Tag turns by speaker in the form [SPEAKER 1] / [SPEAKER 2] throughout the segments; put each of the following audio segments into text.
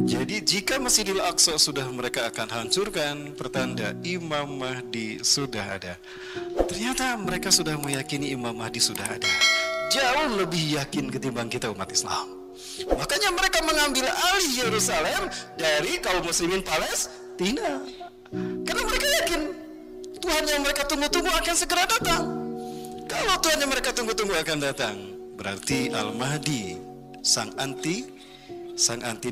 [SPEAKER 1] Jadi jika Masjidil Aqsa sudah mereka akan hancurkan, pertanda Imam Mahdi sudah ada. Ternyata mereka sudah meyakini Imam Mahdi sudah ada. Jauh lebih yakin ketimbang kita umat Islam. Makanya mereka mengambil alih Yerusalem dari kaum muslimin Palestina. Karena mereka yakin Tuhan yang mereka tunggu-tunggu akan segera datang. Kalau Tuhan yang mereka tunggu-tunggu akan datang, berarti Al-Mahdi, sang anti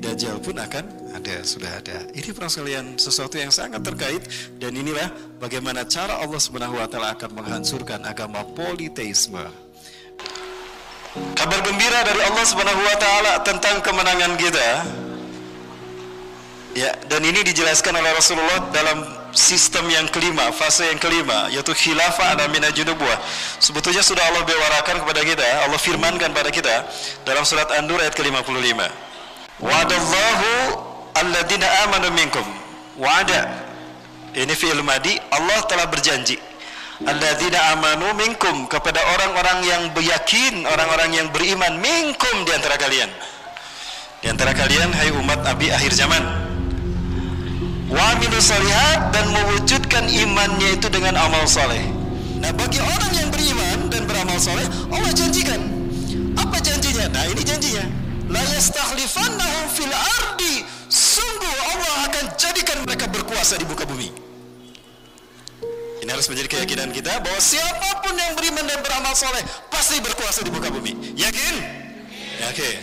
[SPEAKER 1] Dajjal pun akan ada, sudah ada. Ini para sekalian sesuatu yang sangat terkait, dan inilah bagaimana cara Allah Subhanahu wa taala akan menghancurkan agama politeisme. Kabar gembira dari Allah Subhanahu wa taala tentang kemenangan kita. Ya, dan ini dijelaskan oleh Rasulullah dalam sistem yang kelima, fase yang kelima, yaitu khilafah ana minaj nubuwah. Sebetulnya sudah Allah bewarakan kepada kita, Allah firmankan kepada kita dalam surat An-Nur ayat ke-55. Wa'adallahu alladina amanu minkum. Wa'ada, ini fi'il madi, Allah telah berjanji alladina amanu minkum, kepada orang-orang yang beryakin, orang-orang yang beriman, minkum, di antara kalian. Di antara kalian, hai umat Nabi akhir zaman. Wa aminu shalihat, dan mewujudkan imannya itu dengan amal saleh. Nah, bagi orang yang beriman dan beramal saleh, Allah janjikan. Apa janjinya? Nah, ini janjinya. La yastakhlifannahum fil ardi, sungguh Allah akan jadikan mereka berkuasa di muka bumi. Ini harus menjadi keyakinan kita bahwa siapapun yang beriman dan beramal soleh pasti berkuasa di muka bumi. Yakin? Yakin.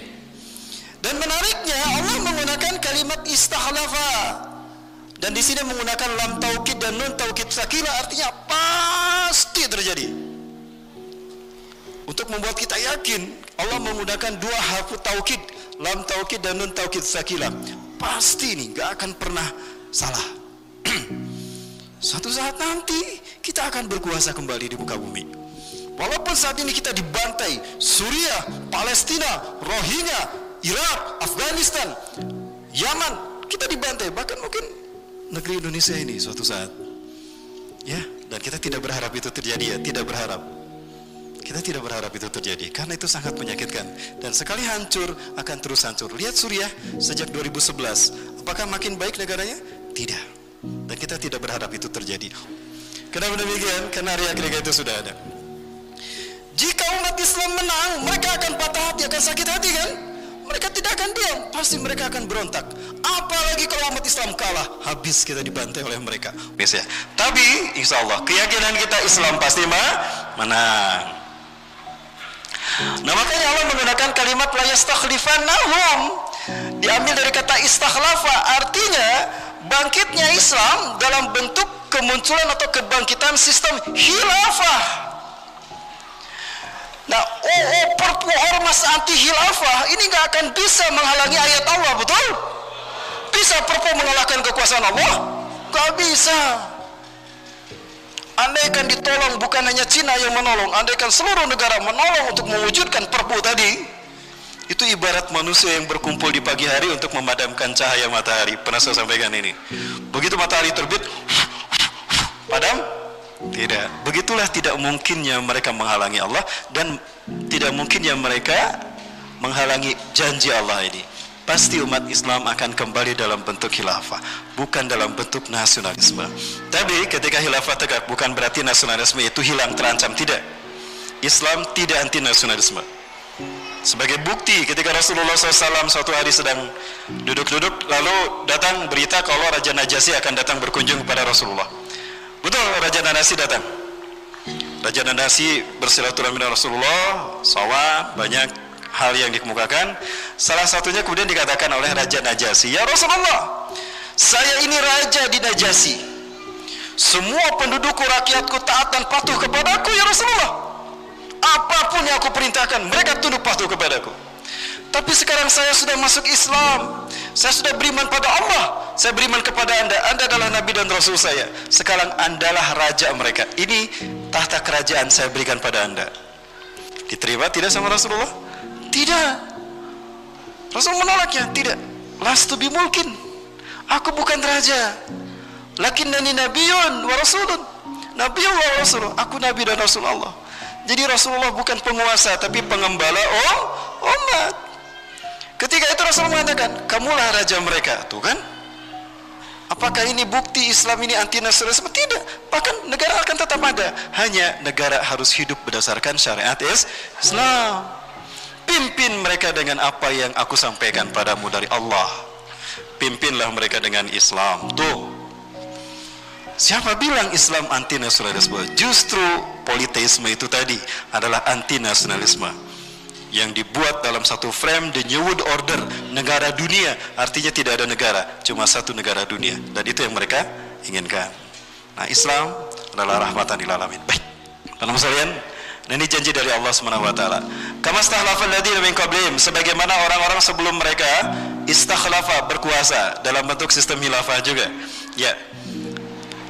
[SPEAKER 1] Dan menariknya Allah menggunakan kalimat istakhlafa, dan di sini menggunakan lam taukid dan nun taukid sakila, artinya pasti terjadi. Untuk membuat kita yakin, Allah menggunakan dua harfu taukid, lam taukid dan nun taukid sakila. Pasti ini gak akan pernah salah. Suatu saat nanti kita akan berkuasa kembali di muka bumi. Walaupun saat ini kita dibantai, Suriah, Palestina, Rohingya, Irak, Afghanistan, Yaman, kita dibantai, bahkan mungkin negeri Indonesia ini suatu saat. Ya, dan kita tidak berharap itu terjadi, ya, tidak berharap. Kita tidak berharap itu terjadi, karena itu sangat menyakitkan. Dan sekali hancur, akan terus hancur. Lihat Suriah sejak 2011, apakah makin baik negaranya? Tidak. Dan kita tidak berharap itu terjadi. Kenapa demikian? Karena hari akhir itu sudah ada. Jika umat Islam menang, mereka akan patah hati, akan sakit hati kan? Mereka tidak akan diam, pasti mereka akan berontak. Apalagi kalau umat Islam kalah, habis kita dibantai oleh mereka. Ya. Tapi insya Allah keyakinan kita Islam pasti menang. Nah, makanya Allah menggunakan kalimat la yastakhlifannahum, diambil dari kata istakhlafa, artinya bangkitnya Islam dalam bentuk kemunculan atau kebangkitan sistem khilafah. Nah, perpu ormas anti khilafah ini gak akan bisa menghalangi ayat Allah, betul? Bisa perpu mengalahkan kekuasaan Allah? Gak bisa. Andaikan ditolong, bukan hanya Cina yang menolong, andaikan seluruh negara menolong untuk mewujudkan perpu tadi, itu ibarat manusia yang berkumpul di pagi hari untuk memadamkan cahaya matahari. Pernah saya sampaikan ini. Begitu matahari terbit, padam? Tidak. Begitulah tidak mungkinnya mereka menghalangi Allah, dan tidak mungkinnya mereka menghalangi janji Allah ini. Pasti umat Islam akan kembali dalam bentuk khilafah, bukan dalam bentuk nasionalisme. Tapi ketika khilafah tegak, bukan berarti nasionalisme itu hilang, terancam. Tidak. Islam tidak anti nasionalisme. Sebagai bukti, ketika Rasulullah SAW suatu hari sedang duduk-duduk, lalu datang berita kalau Raja Najasyi akan datang berkunjung kepada Rasulullah. Betul, Raja Najasyi datang. Raja Najasyi bersilaturahmi dengan Rasulullah, SAW, banyak hal yang dikemukakan. Salah satunya kemudian dikatakan oleh Raja Najasyi, ya Rasulullah, saya ini raja di Najasyi, semua pendudukku, rakyatku taat dan patuh kepadaku, ya Rasulullah. Apapun yang aku perintahkan, mereka tunduk patuh kepadaku. Tapi sekarang saya sudah masuk Islam, saya sudah beriman pada Allah, saya beriman kepada Anda, Anda adalah Nabi dan Rasul saya. Sekarang Andalah raja mereka. Ini tahta kerajaan saya berikan pada Anda. Diterima tidak sama Rasulullah? Tidak. Rasul menolaknya. Tidak. Lastu bimulkin, aku bukan raja. Lakinnani nabiyyun wa rasulun. Nabiyyullah wa rasulun. Aku nabi dan rasul Allah. Jadi Rasulullah bukan penguasa, tapi pengembala umat. Ketika itu Rasul mengatakan, kamulah raja mereka. Tuh kan? Apakah ini bukti Islam ini anti nasionalisme? Tidak. Bahkan negara akan tetap ada. Hanya negara harus hidup berdasarkan syariat Islam. Pimpin mereka dengan apa yang aku sampaikan padamu dari Allah. Pimpinlah mereka dengan Islam. Tuh. Siapa bilang Islam anti nasionalisme? Justru politeisme itu tadi adalah anti nasionalisme yang dibuat dalam satu frame the New World Order, negara dunia. Artinya tidak ada negara, cuma satu negara dunia, dan itu yang mereka inginkan. Nah, Islam adalah rahmatan lil alamin. Baik, teman-teman sekalian, nah ini janji dari Allah Subhanahu wa taala. Kama stakhlafal ladzina min qablihim, sebagaimana orang-orang sebelum mereka istakhlafa, berkuasa dalam bentuk sistem khilafah juga. Ya.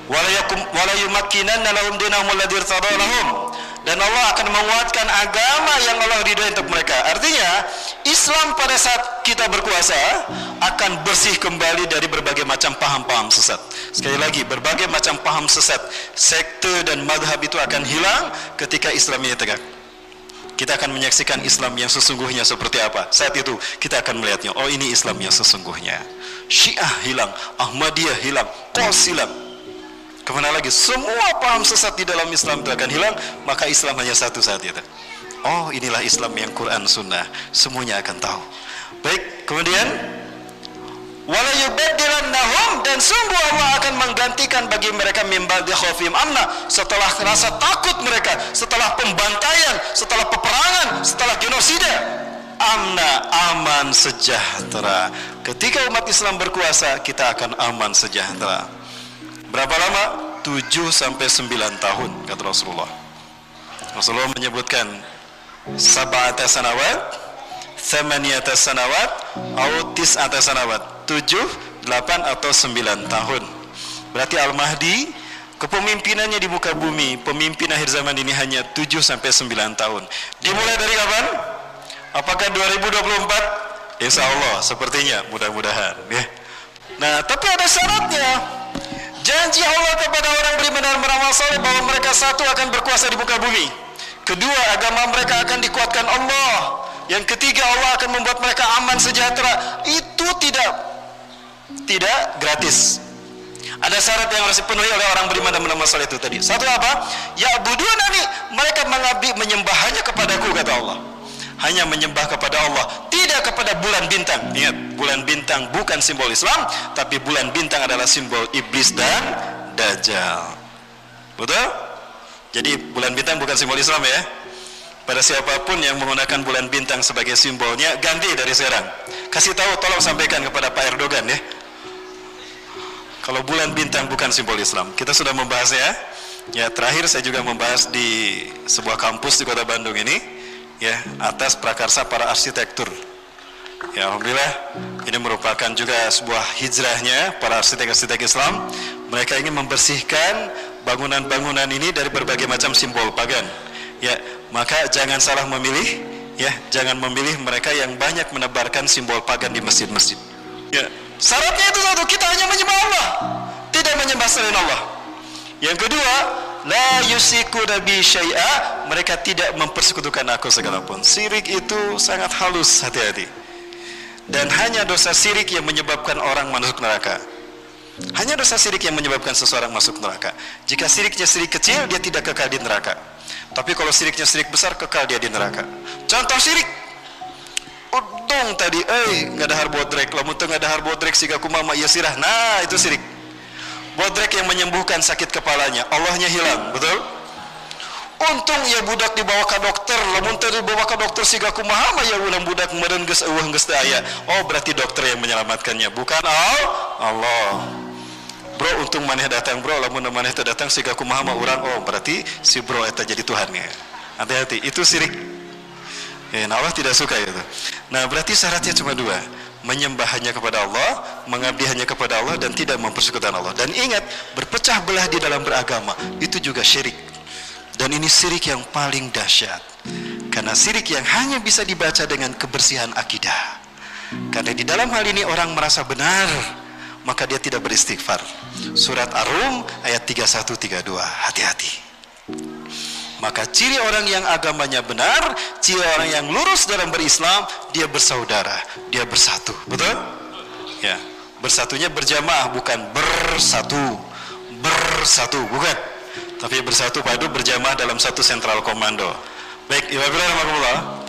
[SPEAKER 1] Wala yumakkinanna lahum dinahum alladzi irtada lahum. Dan Allah akan menguatkan agama yang Allah ridhoi untuk mereka. Artinya, Islam pada saat kita berkuasa akan bersih kembali dari berbagai macam paham-paham sesat. Sekali lagi, berbagai macam paham sesat, sekte dan madhab itu akan hilang ketika Islam ini tegak. Kita akan menyaksikan Islam yang sesungguhnya seperti apa. Saat itu kita akan melihatnya, oh ini Islam yang sesungguhnya. Syiah hilang, Ahmadiyah hilang, Qos hilang. Kemana lagi? Semua paham sesat di dalam Islam itu akan hilang. Maka Islam hanya satu saat itu. Oh, inilah Islam yang Quran Sunnah. Semuanya akan tahu. Baik, kemudian wala yubaddilannahum, dan sungguh Allah akan menggantikan bagi mereka min ba'di khaufihim amna, setelah rasa takut mereka, setelah pembantaian, setelah peperangan, setelah genosida, amna, aman sejahtera. Ketika umat Islam berkuasa, kita akan aman sejahtera. Berapa lama? 7-9 tahun, kata Rasulullah. Rasulullah menyebutkan sab'ata sanawat, thamaniyata sanawat, atau tis'ata sanawat, 7, 8 atau 9 tahun. Berarti Al-Mahdi kepemimpinannya di muka bumi, pemimpin akhir zaman ini hanya 7-9 tahun. Dimulai dari kapan? Apakah 2024? Insya Allah, sepertinya, mudah-mudahan ya. Nah, tapi ada syaratnya. Janji Allah kepada orang beriman dan beramal saleh bahwa mereka satu akan berkuasa di muka bumi. Kedua, agama mereka akan dikuatkan Allah. Yang ketiga, Allah akan membuat mereka aman sejahtera. Itu tidak gratis. Ada syarat yang harus dipenuhi oleh orang beriman dan beramal saleh itu tadi. Satu apa? Ya'budunani, mereka mengabdi menyembah hanya kepadaku, kata Allah. Hanya menyembah kepada Allah, tidak kepada bulan bintang. Ingat, bulan bintang bukan simbol Islam, tapi bulan bintang adalah simbol iblis dan dajjal. Betul? Jadi bulan bintang bukan simbol Islam ya. Pada siapapun yang menggunakan bulan bintang sebagai simbolnya, ganti dari sekarang. Kasih tahu, tolong sampaikan kepada Pak Erdogan ya. Kalau bulan bintang bukan simbol Islam. Kita sudah membahas ya. Ya, terakhir saya juga membahas di sebuah kampus di Kota Bandung ini. Ya, atas prakarsa para arsitektur. Ya, alhamdulillah ini merupakan juga sebuah hijrahnya para arsitek-arsitek Islam. Mereka ingin membersihkan bangunan-bangunan ini dari berbagai macam simbol pagan. Ya, maka jangan salah memilih. Ya, jangan memilih mereka yang banyak menebarkan simbol pagan di masjid-masjid. Ya, syaratnya itu satu, kita hanya menyembah Allah, tidak menyembah selain Allah. Yang kedua, la yusyriku bi syai'a, mereka tidak mempersekutukan aku sekalipun. Syirik itu sangat halus, hati-hati. Dan hanya dosa syirik yang menyebabkan orang masuk neraka. Hanya dosa syirik yang menyebabkan seseorang masuk neraka. Jika syiriknya syirik kecil, dia tidak kekal di neraka. Tapi kalau syiriknya syirik besar, kekal dia di neraka. Contoh syirik, untung tadi, nggak ada harbodrek, lamun teu nggak ada harbodrek siga kumaha ieu sirah. Nah, itu syirik. Bodrek yang menyembuhkan sakit kepalanya, Allahnya hilang, betul? Untung ya budak dibawa ke dokter, lamun teu dibawa ke dokter siga kumaha mah ya ulang budak meureun geus eueuh geus teu aya. Oh, berarti dokter yang menyelamatkannya, bukan Allah. Bro, untung maneh datang bro, lamun maneh teu datang siga kumaha mah urang. Oh, berarti si bro eta jadi Tuhannya. Hati-hati, itu syirik. Ya, Allah tidak suka itu. Nah, berarti syaratnya cuma dua. Menyembah hanya kepada Allah, mengabdi hanya kepada Allah, dan tidak mempersekutukan Allah. Dan ingat, berpecah belah di dalam beragama itu juga syirik. Dan ini syirik yang paling dahsyat, karena syirik yang hanya bisa dibaca dengan kebersihan akidah. Karena di dalam hal ini orang merasa benar, maka dia tidak beristighfar. Surat Ar-Rum ayat 31-32. Hati-hati. Maka ciri orang yang agamanya benar, ciri orang yang lurus dalam berislam, dia bersaudara, dia bersatu. Betul? Ya, bersatunya berjamaah, bukan bersatu. Bersatu, bukan. Tapi bersatu padu berjamaah dalam satu sentral komando. Baik, Iwabillah.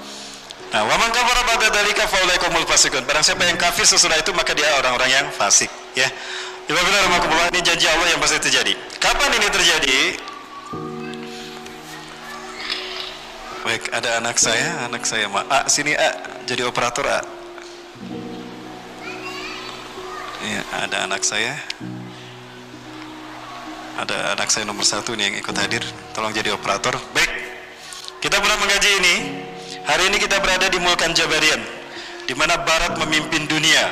[SPEAKER 1] Nah, wa man kafara ba'da dzalika fa ulaikumul fasiqun. Barang siapa yang kafir sesudah itu maka dia orang-orang yang fasik, ya. Iwabillah, ini janji Allah yang pasti terjadi. Kapan ini terjadi? Baik, ada anak saya A, sini A, jadi operator A. Ya, ada anak saya nomor 1 nih yang ikut hadir, tolong jadi operator. Baik, kita pernah mengkaji ini. Hari ini kita berada di Mulkan Jabarian, di mana Barat memimpin dunia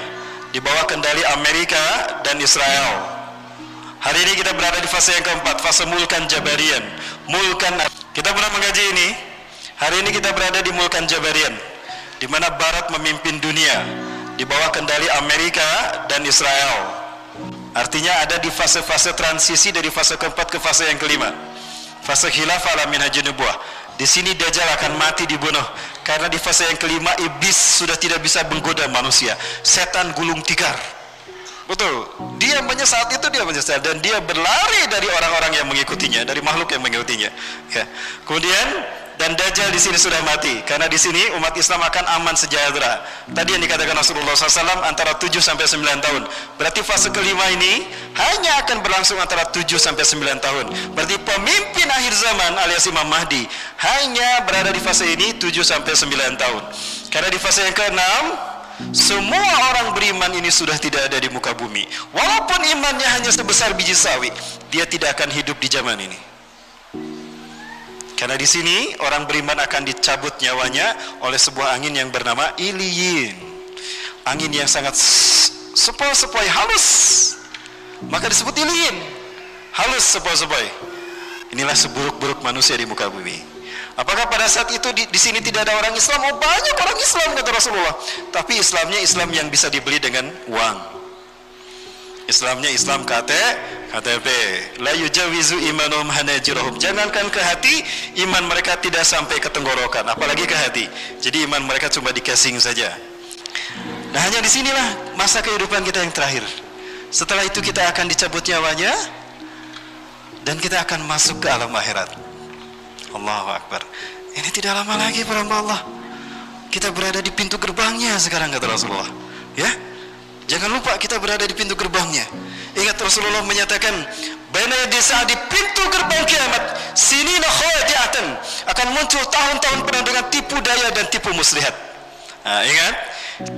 [SPEAKER 1] di bawah kendali Amerika dan Israel. Hari ini kita berada di fase yang keempat, fase Mulkan Jabarian. Kita pernah mengkaji ini. Hari ini kita berada di Mulkan Jabarian, di mana Barat memimpin dunia di bawah kendali Amerika dan Israel. Artinya ada di fase-fase transisi dari fase keempat ke fase yang kelima. Fase khilafah ala minhajun nubuwah. Di sini Dajjal akan mati dibunuh karena di fase yang kelima iblis sudah tidak bisa menggoda manusia. Setan gulung tikar. Betul. Dia menyesat dan dia berlari dari orang-orang yang mengikutinya, dari makhluk yang mengikutinya. Ya. Kemudian dan Dajjal di sini sudah mati karena di sini umat Islam akan aman sejahtera. Tadi yang dikatakan Rasulullah SAW antara 7 sampai 9 tahun. Berarti fase kelima ini hanya akan berlangsung antara 7 sampai 9 tahun. Berarti pemimpin akhir zaman alias Imam Mahdi hanya berada di fase ini 7 sampai 9 tahun. Karena di fase yang ke-6 semua orang beriman ini sudah tidak ada di muka bumi. Walaupun imannya hanya sebesar biji sawi, dia tidak akan hidup di zaman ini. Karena di sini orang beriman akan dicabut nyawanya oleh sebuah angin yang bernama iliyin. Angin yang sangat sepoi-sepoi, halus. Maka disebut iliyin. Halus, sepoi-sepoi. Inilah seburuk-buruk manusia di muka bumi. Apakah pada saat itu di sini tidak ada orang Islam? Oh, banyak orang Islam kata Rasulullah. Tapi Islamnya Islam yang bisa dibeli dengan uang. Islamnya Islam KTP. La yujawizu imanum hanajirahum. Jangankan ke hati, iman mereka tidak sampai ke tenggorokan, apalagi ke hati. Jadi iman mereka cuma di casing saja. Nah, hanya disinilah masa kehidupan kita yang terakhir. Setelah itu kita akan dicabut nyawanya dan kita akan masuk ke alam akhirat. Allahu Akbar. Ini tidak lama lagi para Allah. Kita berada di pintu gerbangnya sekarang kata Rasulullah. Ya? Jangan lupa kita berada di pintu gerbangnya. Ingat Rasulullah menyatakan, baina desa di pintu gerbang kiamat, sinina khadi'atan, akan muncul tahun-tahun penuh dengan tipu daya dan tipu muslihat. Nah, ingat,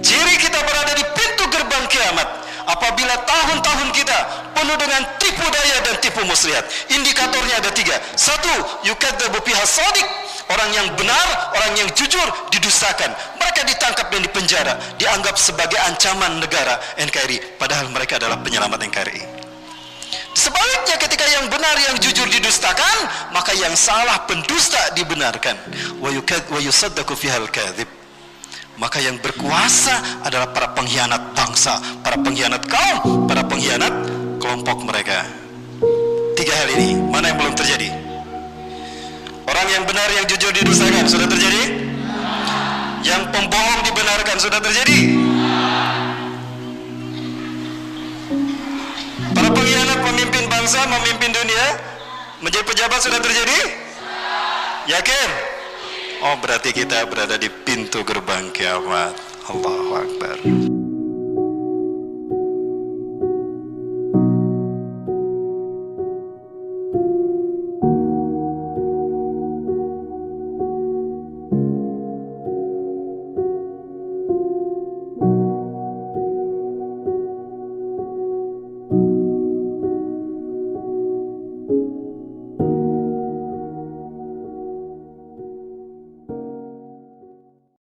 [SPEAKER 1] ciri kita berada di pintu gerbang kiamat apabila tahun-tahun kita penuh dengan tipu daya dan tipu muslihat. Indikatornya ada 3. 1, yukadzabu fiha shadiq. Orang yang benar, orang yang jujur didustakan. Mereka ditangkap dan dipenjara, dianggap sebagai ancaman negara NKRI, padahal mereka adalah penyelamat NKRI. Sebaliknya ketika yang benar, yang jujur didustakan, maka yang salah pendusta dibenarkan. Wa yusaddaqu fihal kadzib. Maka yang berkuasa adalah para pengkhianat bangsa, para pengkhianat kaum, para pengkhianat kelompok mereka. 3 hal ini, mana yang belum terjadi? Orang yang benar, yang jujur didustakan, sudah terjadi? Yang pembohong dibenarkan, sudah terjadi? Para pengkhianat memimpin bangsa, memimpin dunia, menjadi pejabat, sudah terjadi? Yakin? Oh, berarti kita berada di pintu gerbang kiamat. Allahu Akbar.